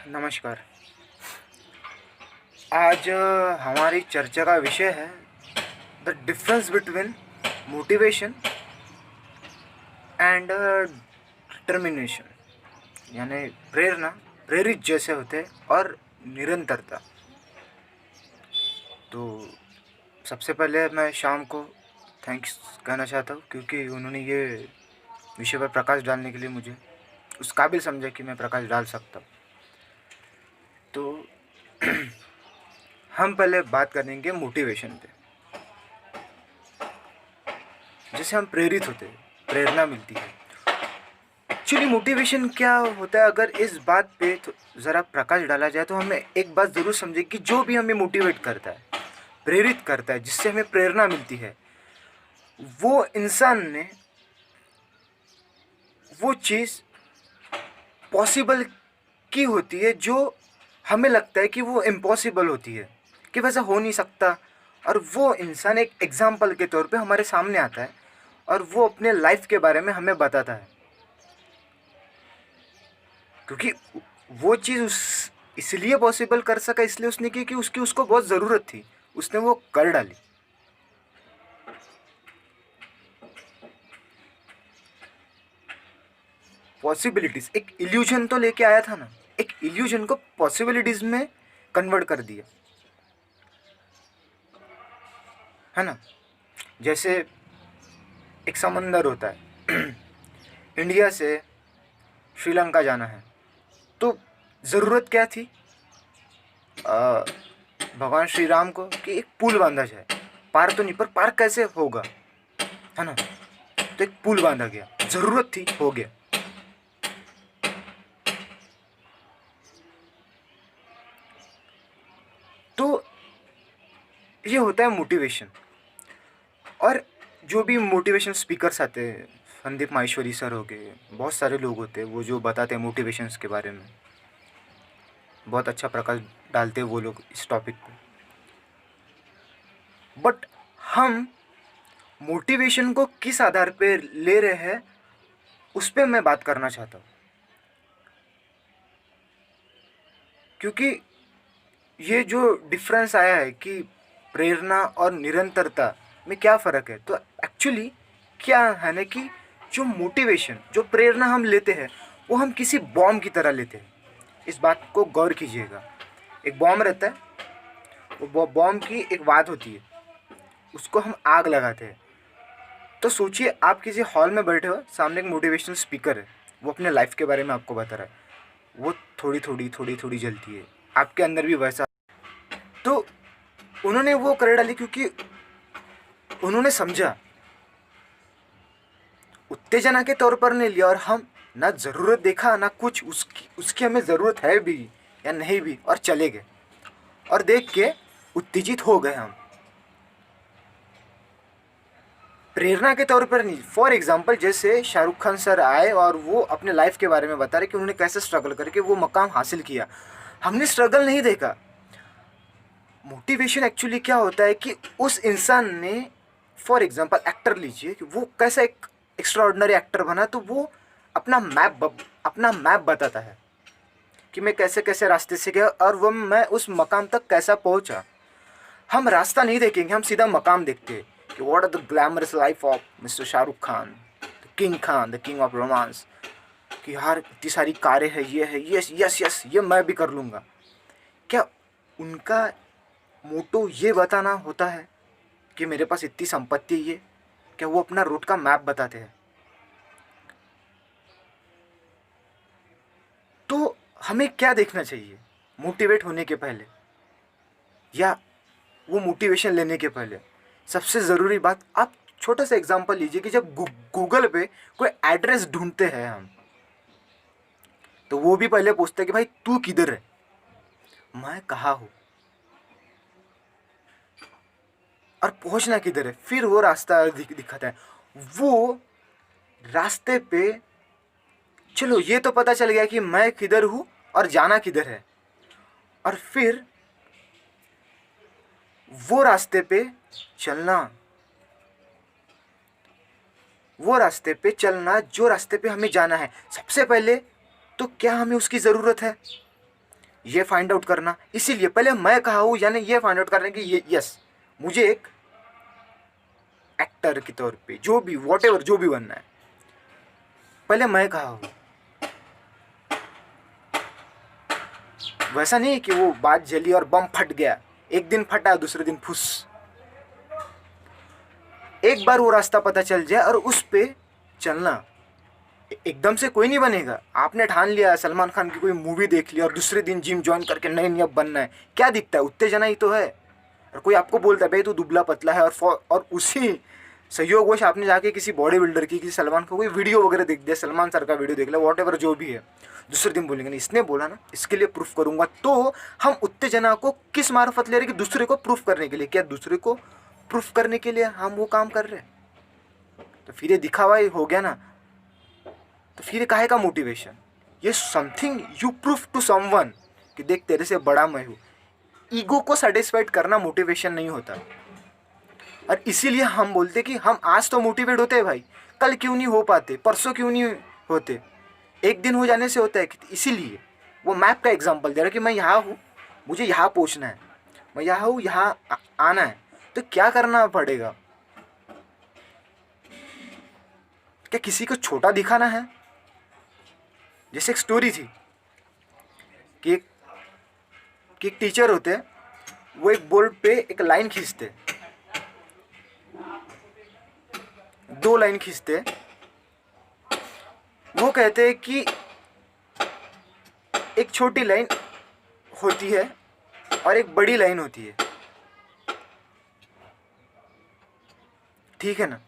नमस्कार। आज हमारी चर्चा का विषय है the difference between motivation and determination, यानी प्रेरणा, प्रेरित जैसे होते हैं, और निरंतरता। तो सबसे पहले मैं शाम को थैंक्स कहना चाहता हूँ, क्योंकि उन्होंने ये विषय पर प्रकाश डालने के लिए मुझे उस काबिल समझा कि मैं प्रकाश डाल सकता हूँ। तो हम पहले बात करेंगे मोटिवेशन पे। जैसे हम प्रेरित होते हैं, प्रेरणा मिलती है। एक्चुअली मोटिवेशन क्या होता है, अगर इस बात पे तो ज़रा प्रकाश डाला जाए तो हमें एक बात ज़रूर समझे कि जो भी हमें मोटिवेट करता है, प्रेरित करता है, जिससे हमें प्रेरणा मिलती है, वो इंसान ने वो चीज़ पॉसिबल की होती है जो हमें लगता है कि वो इम्पॉसिबल होती है, कि वैसा हो नहीं सकता। और वो इंसान एक एग्जाम्पल के तौर पे हमारे सामने आता है और वो अपने लाइफ के बारे में हमें बताता है, क्योंकि वो चीज़ उस इसलिए पॉसिबल कर सका, इसलिए उसने की कि उसकी उसको बहुत ज़रूरत थी, उसने वो कर डाली। पॉसिबिलिटीज, एक इल्यूजन तो लेके आया था ना, एक इल्यूजन को पॉसिबिलिटीज में कन्वर्ट कर दिया, है ना। जैसे एक समंदर होता है इंडिया से श्रीलंका जाना है, तो ज़रूरत क्या थी भगवान श्री राम को कि एक पुल बांधा जाए। पार तो नहीं, पर पार कैसे होगा, है ना। तो एक पुल बांधा गया, ज़रूरत थी, हो गया। तो ये होता है मोटिवेशन। और जो भी मोटिवेशन स्पीकर्स आते हैं, संदीप माहेश्वरी सर हो गए, बहुत सारे लोग होते हैं वो जो बताते हैं मोटिवेशंस के बारे में, बहुत अच्छा प्रकाश डालते हैं वो लोग इस टॉपिक पे। बट हम मोटिवेशन को किस आधार पे ले रहे हैं, उस पर मैं बात करना चाहता हूँ। क्योंकि ये जो डिफरेंस आया है कि प्रेरणा और निरंतरता में क्या फ़र्क है, तो एक्चुअली क्या है ना कि जो मोटिवेशन, जो प्रेरणा हम लेते हैं, वो हम किसी बॉम्ब की तरह लेते हैं। इस बात को गौर कीजिएगा। एक बॉम्ब रहता है, वो बॉम्ब की एक बात होती है, उसको हम आग लगाते हैं। तो सोचिए, आप किसी हॉल में बैठे हो, सामने एक मोटिवेशनल स्पीकर है, वो अपने लाइफ के बारे में आपको बता रहा है, वो थोड़ी थोड़ी जलती है, आपके अंदर भी वैसा। तो उन्होंने वो कर डाली क्योंकि उन्होंने समझा, उत्तेजना के तौर पर नहीं लिया, और हम ना ज़रूरत देखा ना कुछ, उसकी उसकी हमें ज़रूरत है भी या नहीं भी, और चले गए और देख के उत्तेजित हो गए हम। प्रेरणा के तौर पर नहीं। फॉर एग्जाम्पल, जैसे शाहरुख खान सर आए और वो अपने लाइफ के बारे में बता रहे कि उन्होंने कैसे स्ट्रगल करके वो मकाम हासिल किया। हमने स्ट्रगल नहीं देखा। मोटिवेशन एक्चुअली क्या होता है कि उस इंसान ने, फॉर एग्जांपल एक्टर लीजिए, कि वो कैसा एक एक्स्ट्राऑर्डिनरी एक्टर बना, तो वो अपना मैप बताता है कि मैं कैसे कैसे रास्ते से गया और वो मैं उस मकाम तक कैसा पहुंचा। हम रास्ता नहीं देखेंगे, हम सीधा मकाम देखते हैं कि what are the glamorous life of mister Shahrukh Khan, the king Khan, the king of romance, कि यार इतनी सारी कारें हैं, ये है, यस यस यस, ये मैं भी कर लूँगा। क्या उनका मोटो ये बताना होता है कि मेरे पास इतनी संपत्ति है? क्या वो अपना रूट का मैप बताते हैं? तो हमें क्या देखना चाहिए मोटिवेट होने के पहले, या वो मोटिवेशन लेने के पहले? सबसे ज़रूरी बात, आप छोटा सा एग्जांपल लीजिए कि जब गूगल पे कोई एड्रेस ढूंढते हैं हम, तो वो भी पहले पूछते हैं कि भाई तू किधर है, मैं कहाँ हूँ, और पहुंचना किधर है। फिर वो रास्ता दिखाता है। वो रास्ते पे, चलो ये तो पता चल गया कि मैं किधर हूँ और जाना किधर है, और फिर वो रास्ते पे चलना, वो रास्ते पे चलना जो रास्ते पे हमें जाना है। सबसे पहले तो क्या हमें उसकी ज़रूरत है? ये फाइंड आउट करना, इसीलिए पहले मैं कहा हूँ यानी ये फाइंड आउट करने की ये यस मुझे एक एक्टर के तौर पे जो भी वॉट जो भी बनना है, पहले मैं कहा हूँ। वैसा नहीं है कि वो बात जली और बम फट गया, एक दिन फटा दूसरे दिन फुस। एक बार वो रास्ता पता चल जाए और उस पे चलना, एकदम से कोई नहीं बनेगा। आपने ठान लिया सलमान खान की कोई मूवी देख लिया और दूसरे दिन जिम ज्वाइन करके नहीं अब बनना है, क्या दिखता है? उत्तेजना ही तो है। और कोई आपको बोलता है भाई तू दुबला पतला है, और उसी सहयोगवश आपने जाके किसी बॉडी बिल्डर की, किसी सलमान का कोई वीडियो वगैरह देख दिया, सलमान सर का वीडियो देख लिया, वॉट एवर जो भी है, दूसरे दिन बोलेंगे नहीं इसने बोला ना इसके लिए प्रूफ करूंगा। तो हम उत्तेजना को किस मार्फत ले रहे कि दूसरे को प्रूफ करने के लिए? क्या दूसरे को प्रूफ करने के लिए हम वो काम कर रहे हैं? तो फिर ये दिखावा ही हो गया ना। तो फिर काहे का मोटिवेशन? ये something you proof to someone कि देख तेरे से बड़ा मैं हूँ। ईगो को सेटिस्फाइड करना मोटिवेशन नहीं होता। और इसीलिए हम बोलते कि हम आज तो मोटिवेट होते हैं भाई, कल क्यों नहीं हो पाते, परसों क्यों नहीं होते, एक दिन हो जाने से होता है। इसीलिए वो मैप का एग्जांपल दे रहा है कि मैं यहाँ हूँ, मुझे यहाँ पहुँचना है, मैं यहाँ हूँ, यहाँ आना है, तो क्या करना पड़ेगा? क्या किसी को छोटा दिखाना है? जैसे एक स्टोरी थी कि एक टीचर होते हैं, वो एक बोर्ड पे एक लाइन खींचते, 2 लाइन खींचते, वो कहते हैं कि एक छोटी लाइन होती है और एक बड़ी लाइन होती है, ठीक है ना?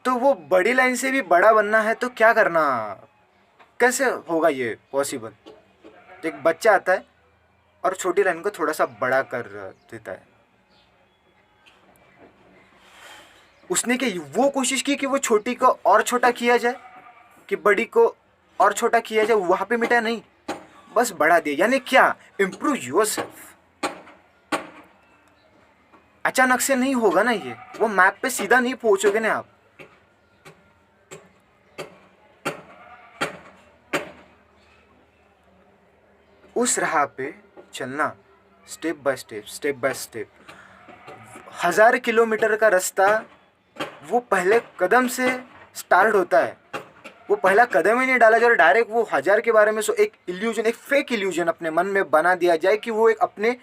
तो वो बड़ी लाइन से भी बड़ा बनना है तो क्या करना, कैसे होगा ये पॉसिबल? तो एक बच्चा आता है और छोटी लाइन को थोड़ा सा बड़ा कर देता है। उसने क्या वो कोशिश की कि वो छोटी को और छोटा किया जाए, कि बड़ी को और छोटा किया जाए, वहां पे मिटा नहीं, बस बढ़ा दिया। यानी क्या? Improve yourself. अचानक से नहीं होगा ना ये, वो मैप पे सीधा नहीं पहुंचोगे ना आप। उस राह पे चलना, step by step, step by step. 1000 kilometre का रास्ता वो पहले कदम से स्टार्ट होता है। वो पहला कदम ही नहीं डाला जाए, डायरेक्ट वो 1000 के बारे में सो एक इल्यूजन, एक फेक इल्यूजन अपने मन में बना दिया जाए कि वो एक अपने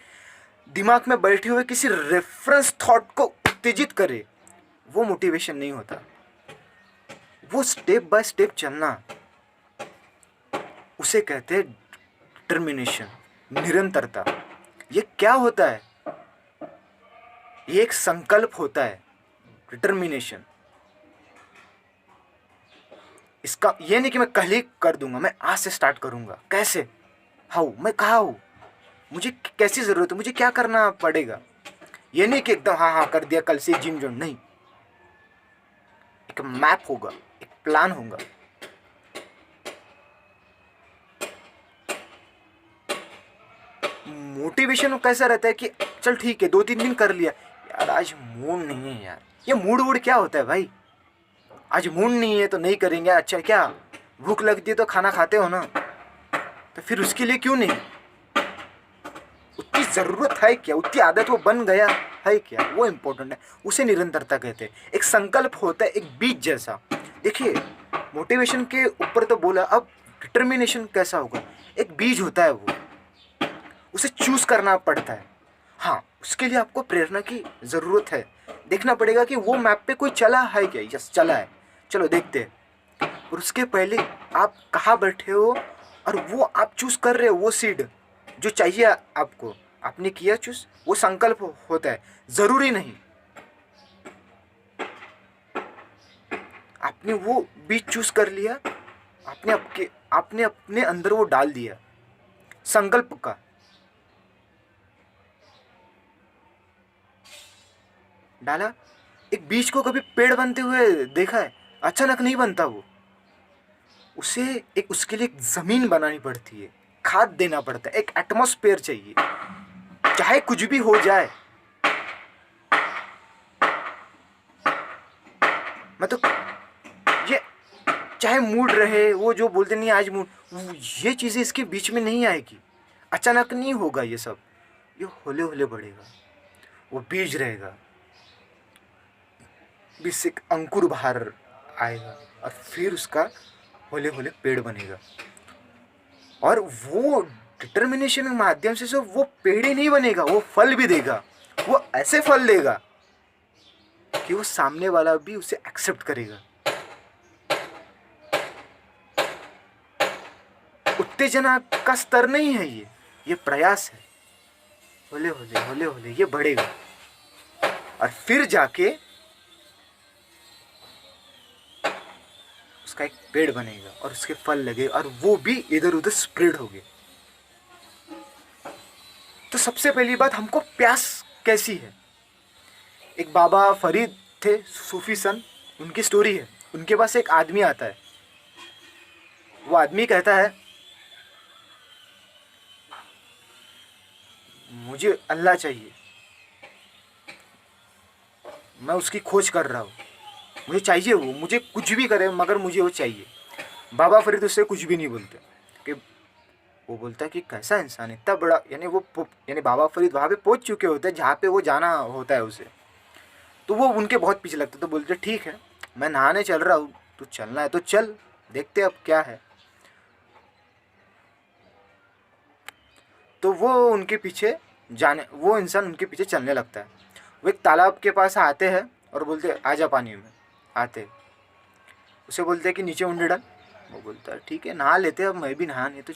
दिमाग में बैठे हुए किसी रेफरेंस थॉट को उत्तेजित करे, वो मोटिवेशन नहीं होता। वो स्टेप बाय स्टेप चलना, उसे कहते हैं डिटर्मिनेशन, निरंतरता। ये क्या होता है? ये एक संकल्प होता है, डिटर्मिनेशन। इसका ये नहीं कि मैं कल ही कर दूंगा, मैं आज से स्टार्ट करूंगा। कैसे? हाउ? मैं कहाँ हूँ, मुझे कैसी ज़रूरत है, मुझे क्या करना पड़ेगा? ये नहीं कि एकदम हाँ हाँ कर दिया कल से जिम जॉइन, नहीं। एक मैप होगा, एक प्लान होगा। मोटिवेशन कैसा रहता है कि चल ठीक है 2-3 दिन कर लिया, यार आज मूड नहीं है यार। ये मूड वूड क्या होता है भाई? आज मूड नहीं है तो नहीं करेंगे। अच्छा क्या भूख लगती है तो खाना खाते हो ना, तो फिर उसके लिए क्यों नहीं? उतनी ज़रूरत है क्या, उतनी आदत वो बन गया है क्या, वो इम्पोर्टेंट है। उसे निरंतरता कहते हैं। एक संकल्प होता है, एक बीज जैसा। देखिए मोटिवेशन के ऊपर तो बोला, अब डिटर्मिनेशन कैसा होगा? एक बीज होता है, वो उसे चूज करना पड़ता है। हाँ, उसके लिए आपको प्रेरणा की ज़रूरत है। देखना पड़ेगा कि वो मैप पे कोई चला है क्या। यस चला है, चलो देखते हैं। और उसके पहले आप कहाँ बैठे हो और वो आप चूज कर रहे हो, वो सीड जो चाहिए आपको, आपने किया चूज, वो संकल्प होता है। ज़रूरी नहीं आपने वो बीज चूज कर लिया, आपने अपने अंदर वो डाल दिया संकल्प का। डाला, एक बीज को कभी पेड़ बनते हुए देखा है? अचानक नहीं बनता वो, उसे एक उसके लिए एक जमीन बनानी पड़ती है, खाद देना पड़ता है, एक एटमॉस्फेयर चाहिए। चाहे कुछ भी हो जाए, मैं तो ये चाहे चाहे मूड रहे, वो जो बोलते नहीं आज मूड, ये चीज़ें इसके बीच में नहीं आएगी, अचानक नहीं होगा ये सब, ये होले होले बढ़ेगा। वो बीज रहेगा, बीज से एक अंकुर बाहर आएगा और फिर उसका होले होले पेड़ बनेगा। और वो डिटर्मिनेशन के माध्यम से सिर्फ वो पेड़ ही नहीं बनेगा, वो फल भी देगा। वो ऐसे फल देगा कि वो सामने वाला भी उसे एक्सेप्ट करेगा। उत्तेजना का स्तर नहीं है ये प्रयास है। होले होले होले होले ये बढ़ेगा और फिर जाके उसका एक पेड़ बनेगा और उसके फल लगे और वो भी इधर उधर स्प्रेड होंगे। तो सबसे पहली बात, हमको प्यास कैसी है। एक बाबा फरीद थे, सूफी सन, उनकी स्टोरी है। उनके पास एक आदमी आता है। वो आदमी कहता है, मुझे अल्लाह चाहिए, मैं उसकी खोज कर रहा हूँ, मुझे चाहिए वो, मुझे कुछ भी करे मगर मुझे वो चाहिए। बाबा फरीद उससे कुछ भी नहीं बोलते कि वो बोलता है कि कैसा इंसान इतना बड़ा, यानी बाबा फरीद वहाँ पे पहुँच चुके होते हैं जहाँ पे वो जाना होता है उसे। तो वो उनके बहुत पीछे लगता है। तो बोलते ठीक है, मैं नहाने चल रहा हूँ, तो चलना है तो चल, देखते अब क्या है। तो वो इंसान उनके पीछे चलने लगता है। वो एक तालाब के पास आते हैं और बोलते आजा पानी में। आते उसे बोलते हैं कि नीचे मुंडी डाल। वो बोलता है ठीक है, नहा लेते हैं, अब मैं भी नहा नहीं तो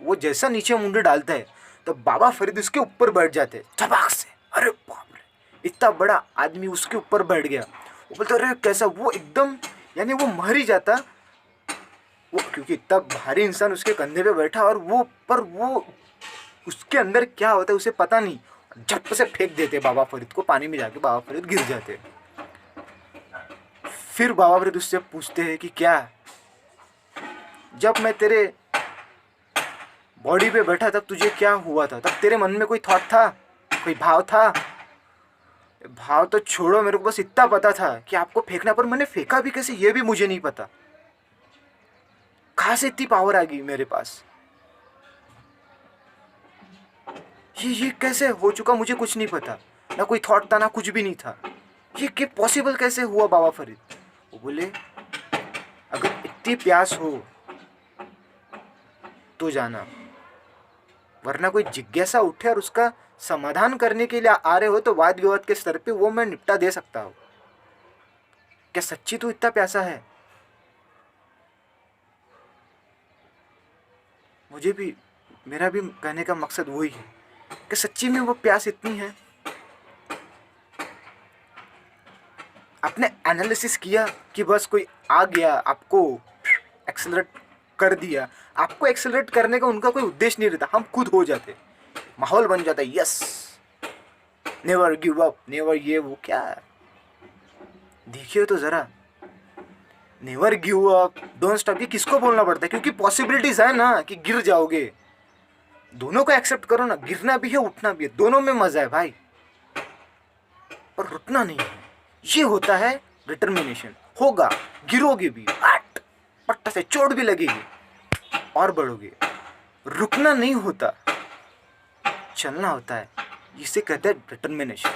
वो जैसा नीचे मुंडी डालता है तो बाबा फरीद उसके ऊपर बैठ जाते हैं झपाक से। अरे बाप रे, इतना बड़ा आदमी उसके ऊपर बैठ गया। वो बोलता अरे कैसा, वो एकदम यानी वो मर ही जाता वो, क्योंकि इतना भारी इंसान उसके कंधे पे बैठा और वो उसके अंदर क्या होता है उसे पता नहीं। झप से फेंक देते बाबा फरीद को पानी में, जाके बाबा फरीद गिर जाते। फिर बाबा फरीद उससे पूछते हैं कि क्या, जब मैं तेरे बॉडी पे बैठा तब तुझे क्या हुआ था, तब तेरे मन में कोई थॉट था, कोई भाव था? भाव तो छोड़ो, मेरे को बस इतना पता था कि आपको फेंकना, पर मैंने फेंका भी कैसे ये भी मुझे नहीं पता। कहाँ से इतनी पावर आ गई मेरे पास, ये कैसे हो चुका मुझे कुछ नहीं पता, ना कोई थॉट था ना कुछ भी नहीं था, ये पॉसिबल कैसे हुआ बाबा फरीद? वो बोले अगर इतनी प्यास हो तो जाना, वरना कोई जिज्ञासा उठे और उसका समाधान करने के लिए आ रहे हो तो वाद विवाद के स्तर पे वो मैं निपटा दे सकता हूँ। क्या सच्ची तू इतना प्यासा है? मुझे भी, मेरा भी कहने का मकसद वही है कि सच्ची में वो प्यास इतनी है। आपने एनालिसिस किया कि बस कोई आ गया आपको एक्सेलरेट कर दिया। आपको एक्सेलरेट करने का उनका कोई उद्देश्य नहीं रहता, हम खुद हो जाते, माहौल बन जाता है। Yes, never give up, never, ये वो क्या है? देखिए तो जरा, never give up, don't stop, ये किसको बोलना पड़ता है? क्योंकि पॉसिबिलिटीज है ना कि गिर जाओगे। दोनों को एक्सेप्ट करो ना, गिरना भी है उठना भी है, दोनों में मजा है भाई, पर रुकना नहीं है। ये होता है डिटर्मिनेशन। होगा, गिरोगे भी, पट्टा से चोट भी लगेगी और बढ़ोगे। रुकना नहीं होता, चलना होता है, इसे कहते हैं डिटर्मिनेशन।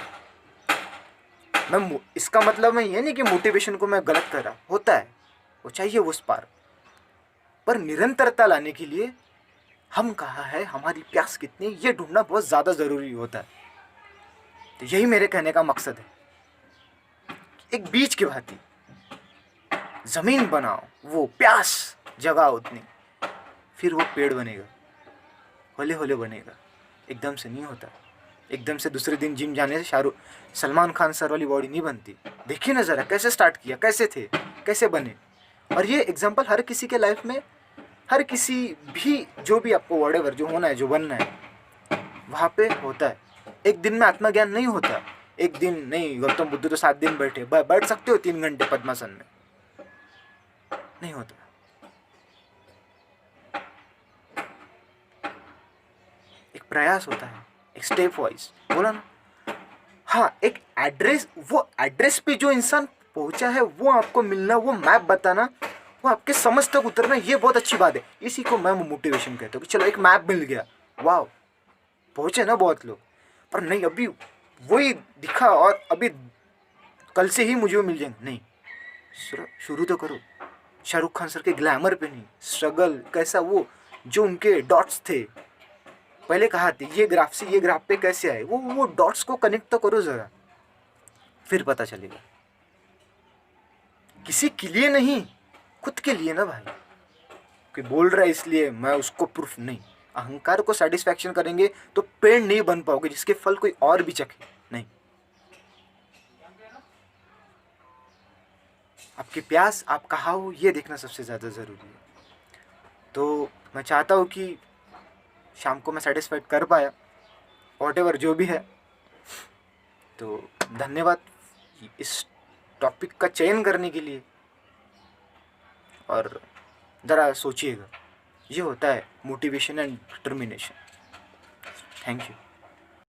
इसका मतलब मैं ये नहीं कि मोटिवेशन को मैं गलत कर रहा, होता है, वो चाहिए उस पार, पर निरंतरता लाने के लिए हम कहाँ है, हमारी प्यास कितनी, ये ढूंढना बहुत ज़्यादा ज़रूरी होता है। तो यही मेरे कहने का मकसद है। एक बीज की भांति जमीन बनाओ, वो प्यास जगाओ उतनी, फिर वो पेड़ बनेगा, होले होले बनेगा। एकदम से नहीं होता, एकदम से दूसरे दिन जिम जाने से सलमान खान सर वाली बॉडी नहीं बनती। देखिए ना ज़रा कैसे स्टार्ट किया, कैसे थे, कैसे बने। और ये एग्जांपल हर किसी के लाइफ में, हर किसी भी, जो भी आपको व्हाटएवर जो होना है, जो बनना है, वहाँ पे होता है। एक दिन में आत्मज्ञान नहीं होता, एक दिन नहीं। गौतम बुद्ध तो 7 दिन बैठे, बैठ सकते हो 3 घंटे पद्मासन में, नहीं होता। एक प्रयास होता है, एक स्टेप वाइज, बोला ना। हाँ, एक एड्रेस, वो एड्रेस पे जो इंसान पहुंचा है वो आपको मिलना, वो मैप बताना, वो आपके समझ तक उतरना, ये बहुत अच्छी बात है। इसी को मैं मोटिवेशन कहता हूँ कि चलो एक मैप मिल गया, वाह, पहुंचे ना बहुत लोग, पर नहीं अभी वही दिखा और अभी कल से ही मुझे वो मिल जाएंगे, नहीं, शुरू तो करो। शाहरुख खान सर के ग्लैमर पे नहीं, स्ट्रगल कैसा, वो जो उनके डॉट्स थे, पहले कहा थे ये ग्राफ से ये ग्राफ पे कैसे आए, वो डॉट्स को कनेक्ट तो करो जरा, फिर पता चलेगा। किसी के लिए नहीं, खुद के लिए ना भाई। कि बोल रहा है इसलिए मैं उसको प्रूफ नहीं, अहंकार को सेटिस्फैक्शन करेंगे तो पेड़ नहीं बन पाओगे जिसके फल कोई और भी चखे नहीं। आपकी प्यास आप कहाँ हो ये देखना सबसे ज़्यादा ज़रूरी है। तो मैं चाहता हूँ कि शाम को मैं सेटिस्फाइड कर पाया, वॉट जो भी है। तो धन्यवाद इस टॉपिक का चयन करने के लिए। और ज़रा सोचिएगा, ये होता है motivation and determination. Thank you.